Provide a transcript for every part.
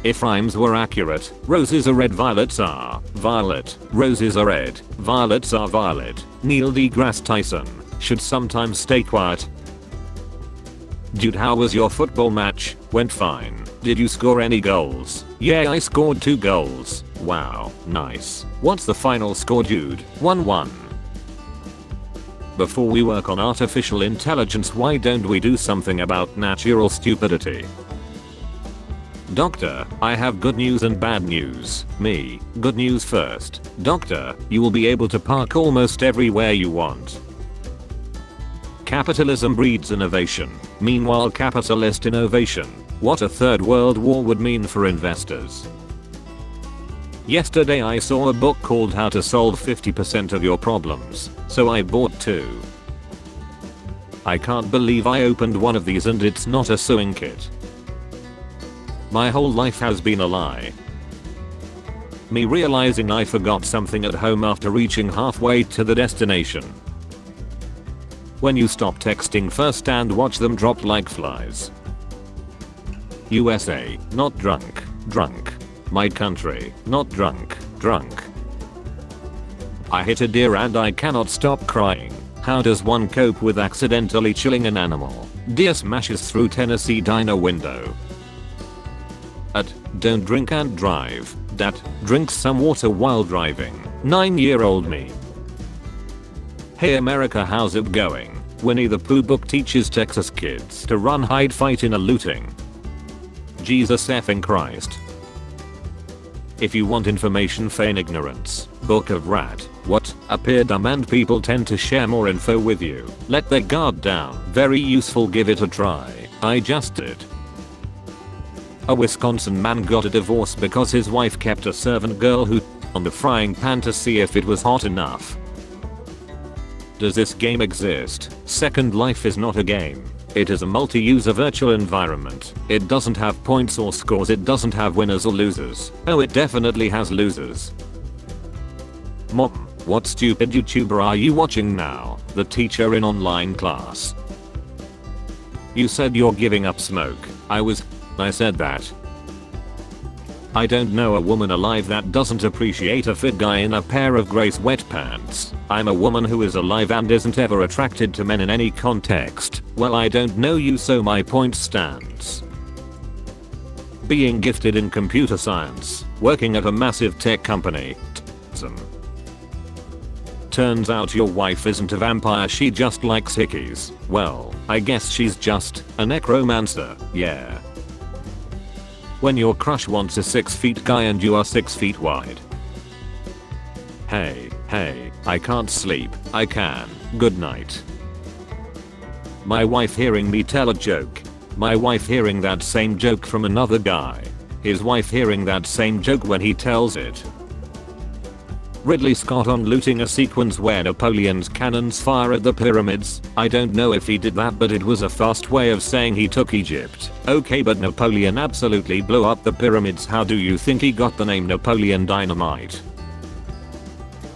If rhymes were accurate, roses are red, violets are violet, roses are red, violets are violet. Neil deGrasse Tyson should sometimes stay quiet. Dude, how was your football match? Went fine. Did you score any goals? Yeah, I scored 2 goals. Wow, nice. What's the final score, dude? 1-1. Before we work on artificial intelligence, why don't we do something about natural stupidity? Doctor, I have good news and bad news. Me, good news first. Doctor, you will be able to park almost everywhere you want. Capitalism breeds innovation. Meanwhile, capitalist innovation. What a third world war would mean for investors. Yesterday I saw a book called How to Solve 50% of Your Problems, so I bought 2. I can't believe I opened one of these and it's not a sewing kit. My whole life has been a lie. Me realizing I forgot something at home after reaching halfway to the destination. When you stop texting first and watch them drop like flies. USA, not drunk, drunk. My country, not drunk, drunk. I hit a deer and I cannot stop crying. How does one cope with accidentally killing an animal? Deer smashes through Tennessee diner window. Don't drink and drive. Dat, drink some water while driving. 9-year-old me. Hey America, how's it going? Winnie the Pooh book teaches Texas kids to run, hide, fight in a looting. Jesus effing Christ. If you want information, feign ignorance. Book of Rat. What? Appear dumb and people tend to share more info with you. Let their guard down. Very useful, give it a try. I just did. A Wisconsin man got a divorce because his wife kept a servant girl who on the frying pan to see if it was hot enough. Does this game exist? Second Life is not a game. It is a multi-user virtual environment. It doesn't have points or scores. It doesn't have winners or losers. Oh, it definitely has losers. Mom, what stupid YouTuber are you watching now? The teacher in online class. You said you're giving up smoke. I said that. I don't know a woman alive that doesn't appreciate a fit guy in a pair of gray sweatpants. I'm a woman who is alive and isn't ever attracted to men in any context. Well, I don't know you, so my point stands. Being gifted in computer science, working at a massive tech company. Turns out your wife isn't a vampire, she just likes hickeys. Well, I guess she's just a necromancer, yeah. When your crush wants a 6 feet guy and you are 6 feet wide. Hey, I can't sleep. I can. Good night. My wife hearing me tell a joke. My wife hearing that same joke from another guy. His wife hearing that same joke when he tells it. Ridley Scott on looting a sequence where Napoleon's cannons fire at the pyramids. I don't know if he did that, but it was a fast way of saying he took Egypt. Okay, but Napoleon absolutely blew up the pyramids. How do you think he got the name Napoleon Dynamite?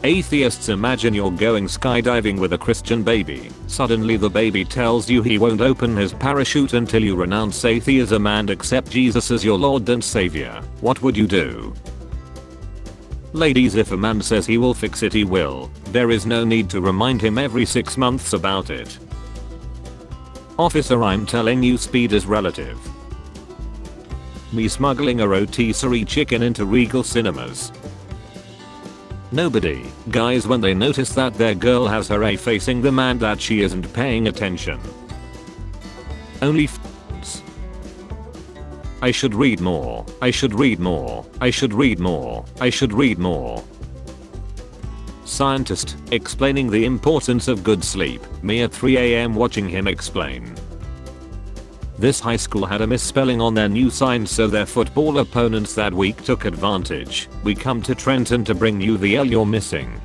Atheists, imagine you're going skydiving with a Christian baby. Suddenly the baby tells you he won't open his parachute until you renounce atheism and accept Jesus as your Lord and Savior. What would you do? Ladies, if a man says he will fix it, he will. There is no need to remind him every 6 months about it. Officer, I'm telling you, speed is relative. Me smuggling a rotisserie chicken into Regal Cinemas. Nobody. Guys, when they notice that their girl has her A facing the man that she isn't paying attention. Only f***s. I should read more. I should read more. I should read more. I should read more. Scientist, explaining the importance of good sleep. Me at 3 AM watching him explain. This high school had a misspelling on their new sign, so their football opponents that week took advantage. We come to Trenton to bring you the L you're missing.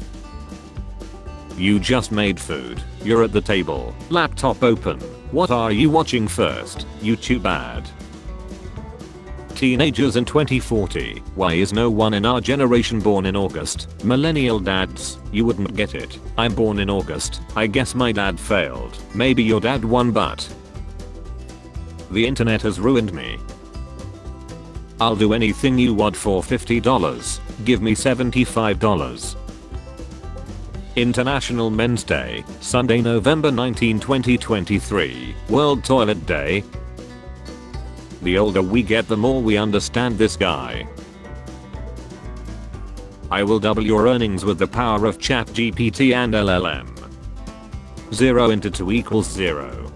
You just made food. You're at the table. Laptop open. What are you watching first? YouTube ad. Teenagers in 2040. Why is no one in our generation born in August? Millennial dads, you wouldn't get it. I'm born in August. I guess my dad failed. Maybe your dad won, but the internet has ruined me. I'll do anything you want for $50. Give me $75. International Men's Day, Sunday, November 19, 2023. World Toilet Day. The older we get, the more we understand this guy. I will double your earnings with the power of ChatGPT and LLM. 0 into 2 equals 0.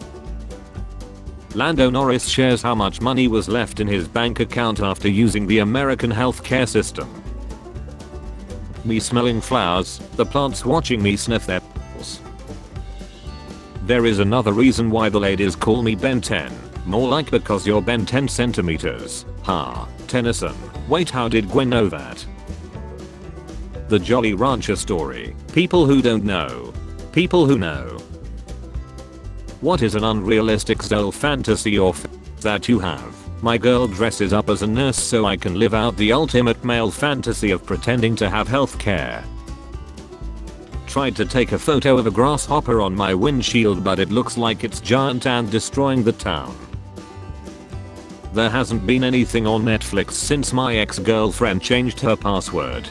Lando Norris shares how much money was left in his bank account after using the American healthcare system. Me smelling flowers, the plants watching me sniff their petals. There is another reason why the ladies call me Ben 10. More like because you're Ben 10 centimeters. Ha, Tennyson. Wait, how did Gwen know that? The Jolly Rancher story. People who don't know. People who know. What is an unrealistic soul fantasy or that you have? My girl dresses up as a nurse so I can live out the ultimate male fantasy of pretending to have health care. Tried to take a photo of a grasshopper on my windshield, but it looks like it's giant and destroying the town. There hasn't been anything on Netflix since my ex-girlfriend changed her password.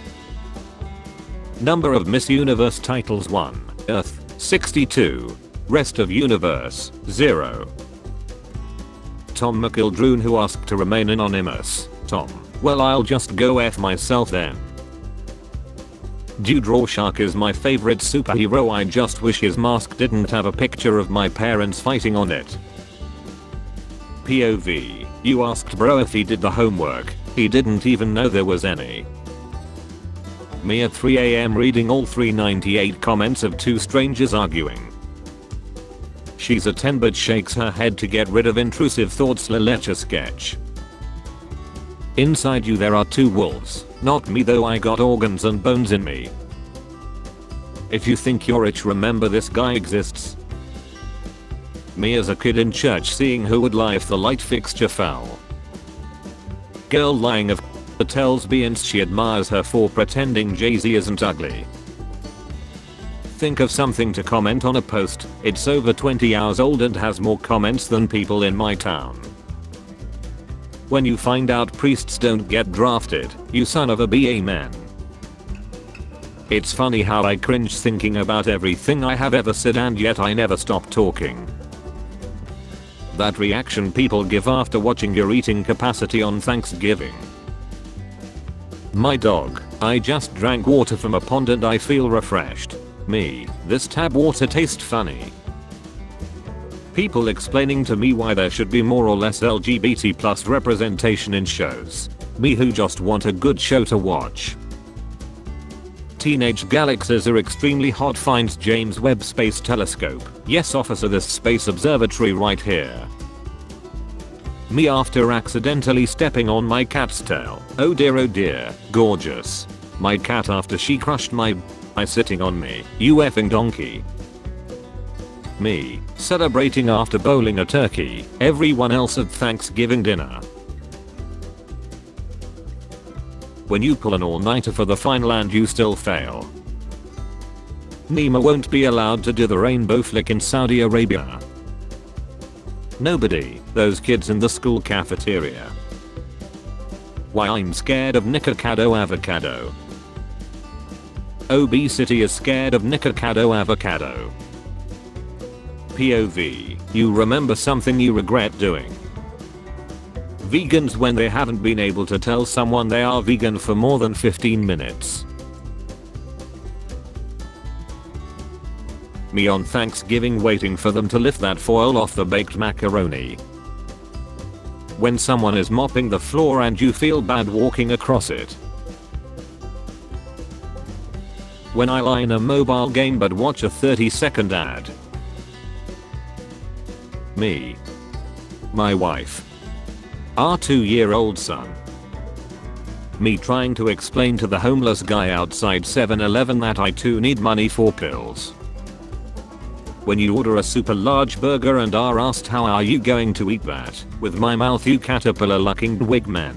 Number of Miss Universe titles: 1. Earth, 62. Rest of universe, 0. Tom McIldroon, who asked to remain anonymous. Tom: well, I'll just go F myself then. Dewdraw Shark is my favorite superhero. I just wish his mask didn't have a picture of my parents fighting on it. POV: you asked bro if he did the homework. He didn't even know there was any. Me at 3 AM reading all 398 comments of two strangers arguing. She's a 10 but shakes her head to get rid of intrusive thoughts. Lecha sketch. Inside you there are two wolves. Not me though, I got organs and bones in me. If you think you're rich, remember this guy exists. Me as a kid in church seeing who would lie if the light fixture fell. Girl lying of tells Beyonce she admires her for pretending Jay-Z isn't ugly. Think of something to comment on a post. It's over 20 hours old and has more comments than people in my town. When you find out priests don't get drafted, you son of a b, amen. It's funny how I cringe thinking about everything I have ever said and yet I never stop talking. That reaction people give after watching your eating capacity on Thanksgiving. My dog: I just drank water from a pond and I feel refreshed. Me: this tap water tastes funny. People explaining to me why there should be more or less LGBT plus representation in shows. Me who just want a good show to watch. Teenage galaxies are extremely hot. Finds James Webb Space Telescope. Yes officer, this space observatory right here. Me after accidentally stepping on my cat's tail. Oh dear, gorgeous. My cat after she crushed my sitting on me. You effing donkey. Me celebrating after bowling a turkey. Everyone else at Thanksgiving dinner. When you pull an all-nighter for the final and you still fail. Nima won't be allowed to do the rainbow flick in Saudi Arabia. Nobody, those kids in the school cafeteria. Why I'm scared of Nikocado avocado. Obesity is scared of Nikocado avocado. POV: you remember something you regret doing. Vegans when they haven't been able to tell someone they are vegan for more than 15 minutes. Me on Thanksgiving waiting for them to lift that foil off the baked macaroni. When someone is mopping the floor and you feel bad walking across it. When I lie in a mobile game but watch a 30-second ad. Me. My wife. Our 2-year-old son. Me trying to explain to the homeless guy outside 7-Eleven that I too need money for pills. When you order a super large burger and are asked how are you going to eat that, with my mouth, you caterpillar looking wig man.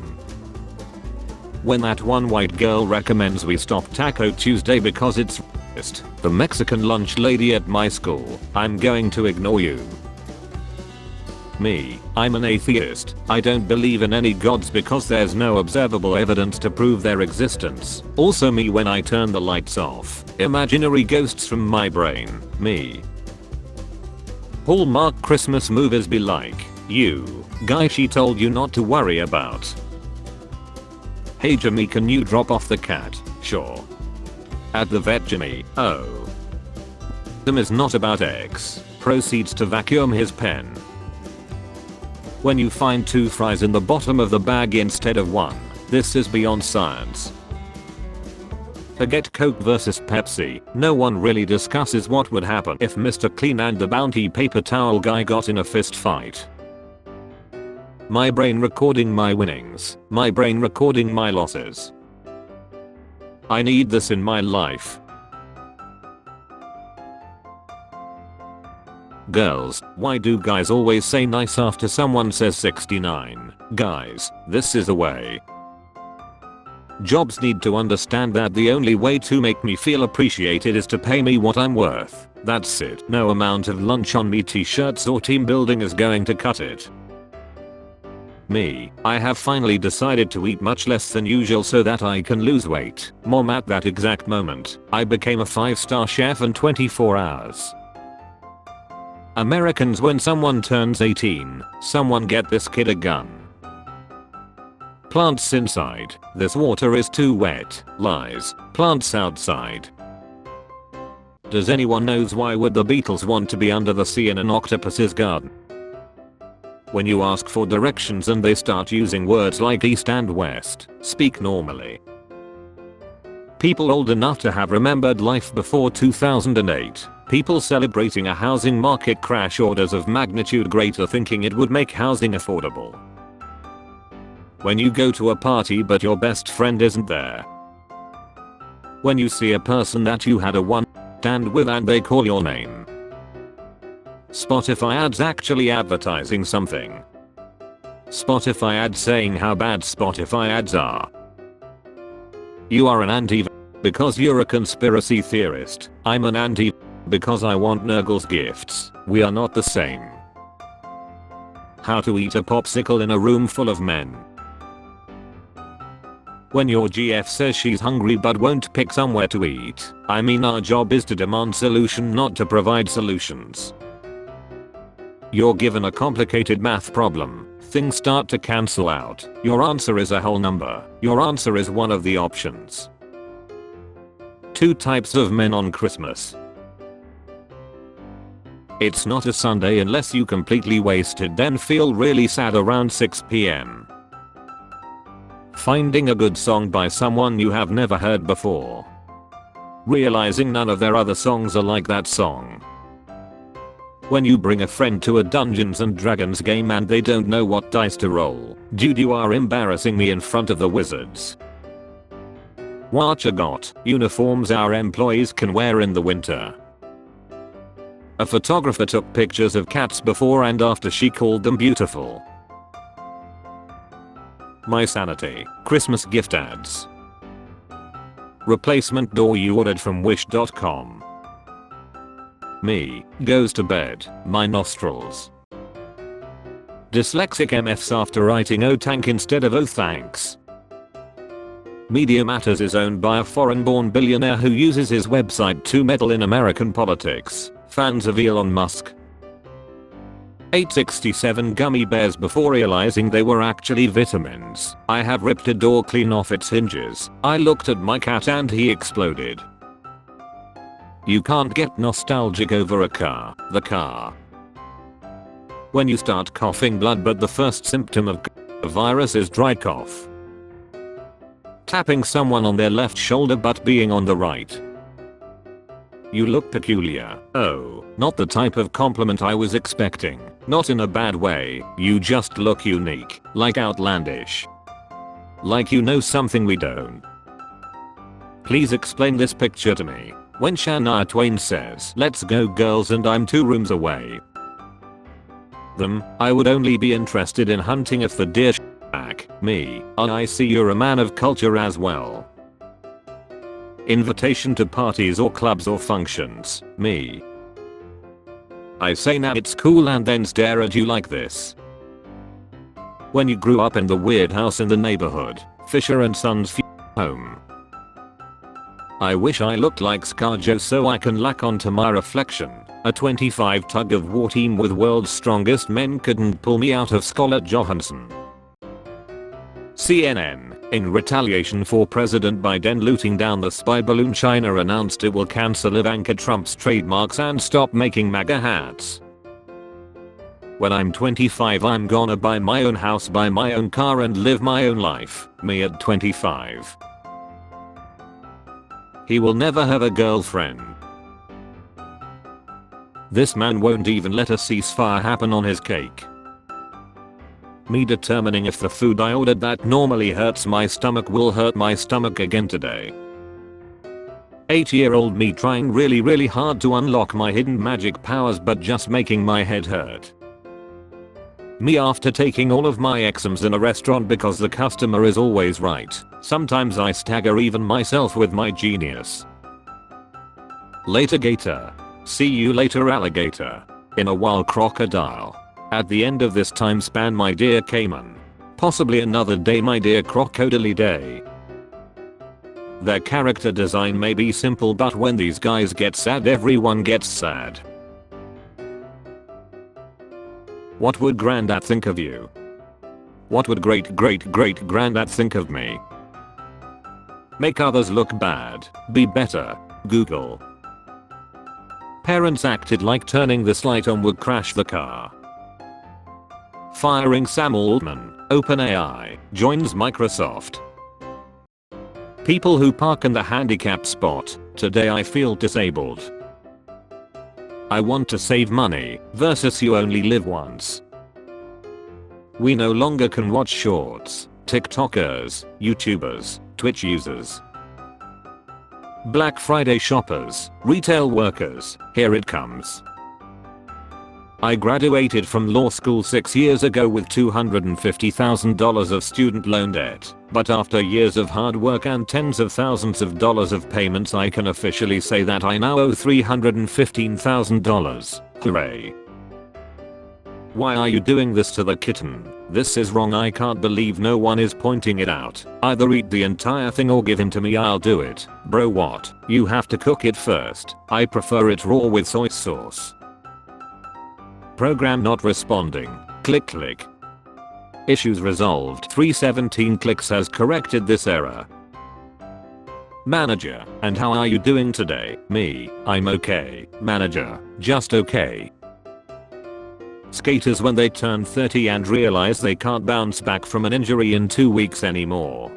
When that one white girl recommends we stop Taco Tuesday because it's racist, the Mexican lunch lady at my school, I'm going to ignore you. Me, I'm an atheist. I don't believe in any gods because there's no observable evidence to prove their existence. Also me, when I turn the lights off, imaginary ghosts from my brain. Me. Hallmark Christmas movies be like, you, guy she told you not to worry about. Hey Jimmy, can you drop off the cat? Sure. At the vet Jimmy, oh. Them is not about X. Proceeds to vacuum his pen. When you find 2 fries in the bottom of the bag instead of 1, this is beyond science. Forget Coke versus Pepsi, no one really discusses what would happen if Mr. Clean and the Bounty paper towel guy got in a fist fight. My brain recording my winnings, my brain recording my losses. I need this in my life. Girls, why do guys always say nice after someone says 69? Guys, this is the way. Jobs need to understand that the only way to make me feel appreciated is to pay me what I'm worth. That's it. No amount of lunch on me t-shirts or team building is going to cut it. Me, I have finally decided to eat much less than usual so that I can lose weight. Mom, at that exact moment, I became a 5-star chef in 24 hours. Americans, when someone turns 18, someone get this kid a gun. Plants inside, this water is too wet. Lies, plants outside. Does anyone knows why would the Beatles want to be under the sea in an octopus's garden? When you ask for directions and they start using words like east and west, speak normally. People old enough to have remembered life before 2008. People celebrating a housing market crash orders of magnitude greater, thinking it would make housing affordable. When you go to a party but your best friend isn't there. When you see a person that you had a one-stand with and they call your name. Spotify ads actually advertising something. Spotify ads saying how bad Spotify ads are. You are an anti because you're a conspiracy theorist. I'm an anti because I want Nurgle's gifts. We are not the same. How to eat a popsicle in a room full of men. When your GF says she's hungry but won't pick somewhere to eat, I mean our job is to demand solution, not to provide solutions. You're given a complicated math problem, things start to cancel out. Your answer is a whole number. Your answer is one of the options. 2 types of men on Christmas. It's not a Sunday unless you completely wasted, then feel really sad around 6 PM. Finding a good song by someone you have never heard before. Realizing none of their other songs are like that song. When you bring a friend to a Dungeons and Dragons game and they don't know what dice to roll. Dude, you are embarrassing me in front of the wizards. What you got? Uniforms our employees can wear in the winter. A photographer took pictures of cats before and after, she called them beautiful. My sanity. Christmas gift ads. Replacement door you ordered from wish.com. Me, goes to bed, my nostrils. Dyslexic MFs after writing oh tank instead of oh thanks. Media Matters is owned by a foreign-born billionaire who uses his website to meddle in American politics. Fans of Elon Musk. 867 gummy bears before realizing they were actually vitamins. I have ripped a door clean off its hinges. I looked at my cat and he exploded. You can't get nostalgic over a car. The car. When you start coughing blood but the first symptom of a virus is dry cough. Tapping someone on their left shoulder but being on the right. You look peculiar. Oh, not the type of compliment I was expecting. Not in a bad way, you just look unique, like outlandish. Like you know something we don't. Please explain this picture to me. When Shania Twain says, "Let's go girls," and I'm 2 rooms away. I would only be interested in hunting if the deer back. Me, and I see you're a man of culture as well. Invitation to parties or clubs or functions. Me. I say now it's cool and then stare at you like this. When you grew up in the weird house in the neighborhood, Fisher and Sons home. I wish I looked like ScarJo so I can lack onto my reflection. A 25 tug of war team with world's strongest men couldn't pull me out of Scarlett Johansson. CNN, in retaliation for President Biden looting down the spy balloon, China announced it will cancel Ivanka Trump's trademarks and stop making MAGA hats. When I'm 25 I'm gonna buy my own house, buy my own car and live my own life. Me at 25. He will never have a girlfriend. This man won't even let a ceasefire happen on his cake. Me determining if the food I ordered that normally hurts my stomach will hurt my stomach again today. 8-year-old me trying really hard to unlock my hidden magic powers but just making my head hurt. Me after taking all of my exams in a restaurant because the customer is always right. Sometimes I stagger even myself with my genius. Later gator. See you later alligator. In a while crocodile. At the end of this time span my dear Cayman. Possibly another day my dear crocodile day. Their character design may be simple but when these guys get sad everyone gets sad. What would granddad think of you? What would great granddad think of me? Make others look bad. Be better. Google. Parents acted like turning this light on would crash the car. Firing Sam Altman. OpenAI joins Microsoft. People who park in the handicapped spot. Today I feel disabled. I want to save money versus you only live once. We no longer can watch shorts. TikTokers, YouTubers, Twitch users. Black Friday shoppers, retail workers, here it comes. I graduated from law school 6 years ago with $250,000 of student loan debt, but after years of hard work and tens of thousands of dollars of payments I can officially say that I now owe $315,000. Hooray. Why are you doing this to the kitten? This is wrong. I can't believe no one is pointing it out. Either eat the entire thing or give him to me, I'll do it. Bro, what? You have to cook it first. I prefer it raw with soy sauce. Program not responding. Click. Issues resolved. 317 clicks has corrected this error. Manager, and how are you doing today? Me, I'm okay. Manager, just okay. Skaters when they turn 30 and realize they can't bounce back from an injury in 2 weeks anymore.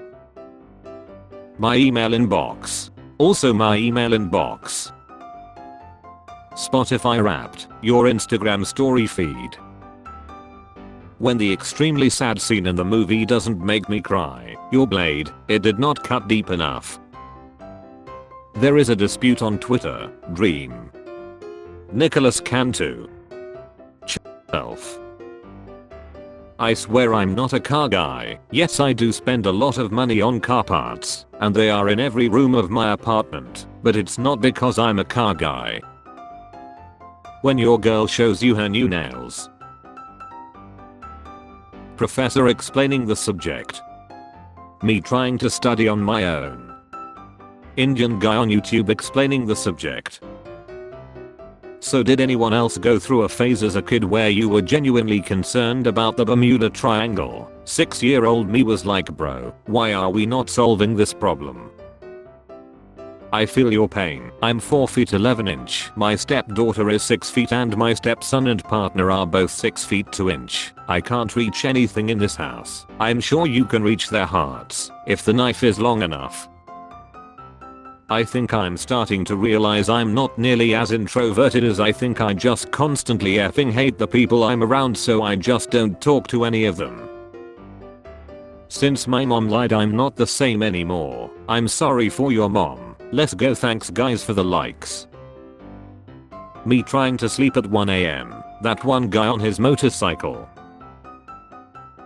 My email inbox. Also my email inbox. Spotify Wrapped, your Instagram story feed. When the extremely sad scene in the movie doesn't make me cry, your blade, it did not cut deep enough. There is a dispute on Twitter, Dream. Nicholas Cantu. Self. I swear I'm not a car guy. Yes, I do spend a lot of money on car parts, and they are in every room of my apartment, but it's not because I'm a car guy. When your girl shows you her new nails. Professor explaining the subject. Me trying to study on my own. Indian guy on YouTube explaining the subject. So did anyone else go through a phase as a kid where you were genuinely concerned about the Bermuda Triangle? 6-year-old me was like, bro, why are we not solving this problem? I feel your pain. I'm 4 feet 11 inch. My stepdaughter is 6 feet and my stepson and partner are both 6 feet 2 inch. I can't reach anything in this house. I'm sure you can reach their hearts, if the knife is long enough. I think I'm starting to realize I'm not nearly as introverted as I think. I just constantly effing hate the people I'm around, so I just don't talk to any of them. Since my mom lied, I'm not the same anymore. I'm sorry for your mom. Let's go. Thanks guys for the likes. Me trying to sleep at 1 AM. That one guy on his motorcycle.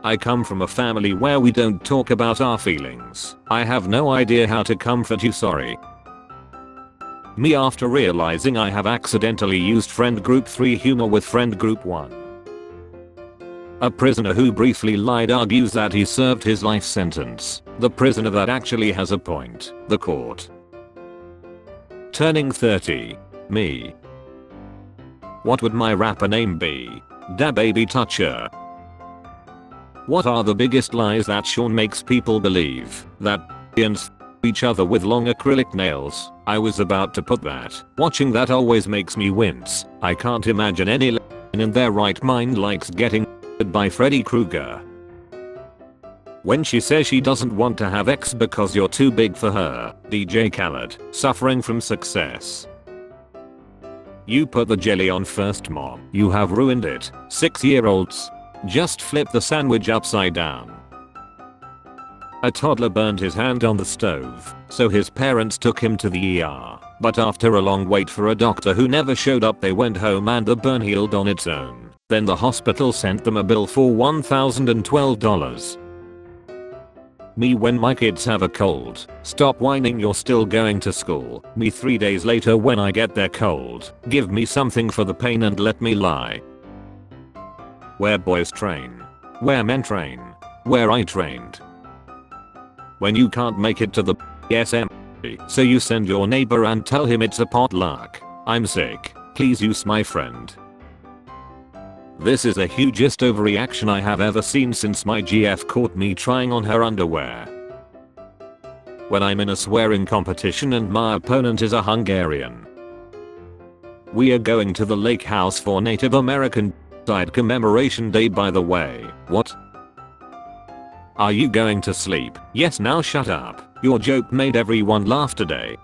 I come from a family where we don't talk about our feelings. I have no idea how to comfort you, sorry. Me after realizing I have accidentally used friend group 3 humor with friend group 1. A prisoner who briefly lied argues that he served his life sentence. The prisoner that actually has a point. The court. Turning 30. Me. What would my rapper name be? Da Baby Toucher. What are the biggest lies that Sean makes people believe? That and each other with long acrylic nails. I was about to put that. Watching that always makes me wince. I can't imagine any in their right mind likes getting by Freddy Krueger. When she says she doesn't want to have X because you're too big for her. DJ Khaled. Suffering from success. You put the jelly on first, mom. You have ruined it. 6-year-olds. Just flip the sandwich upside down. A toddler burned his hand on the stove, so his parents took him to the ER. But after a long wait for a doctor who never showed up, they went home and the burn healed on its own. Then the hospital sent them a bill for $1,012. Me when my kids have a cold. Stop whining, you're still going to school. Me 3 days later when I get their cold. Give me something for the pain and let me lie. Where boys train. Where men train. Where I trained. When you can't make it to the SM, so you send your neighbor and tell him it's a potluck. I'm sick. Please use my friend. This is the hugest overreaction I have ever seen since my GF caught me trying on her underwear. When I'm in a swearing competition and my opponent is a Hungarian. We are going to the lake house for Native American Side Commemoration Day, by the way. What? Are you going to sleep? Yes, now shut up. Your joke made everyone laugh today.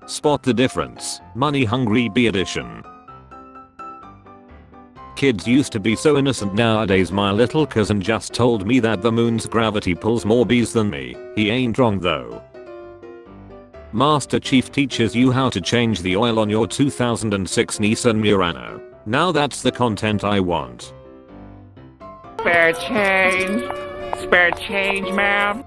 Spot the difference. Money Hungry B edition. Kids used to be so innocent, nowadays my little cousin just told me that the moon's gravity pulls more bees than me. He ain't wrong though. Master Chief teaches you how to change the oil on your 2006 Nissan Murano. Now that's the content I want. Spare change. Spare change, ma'am.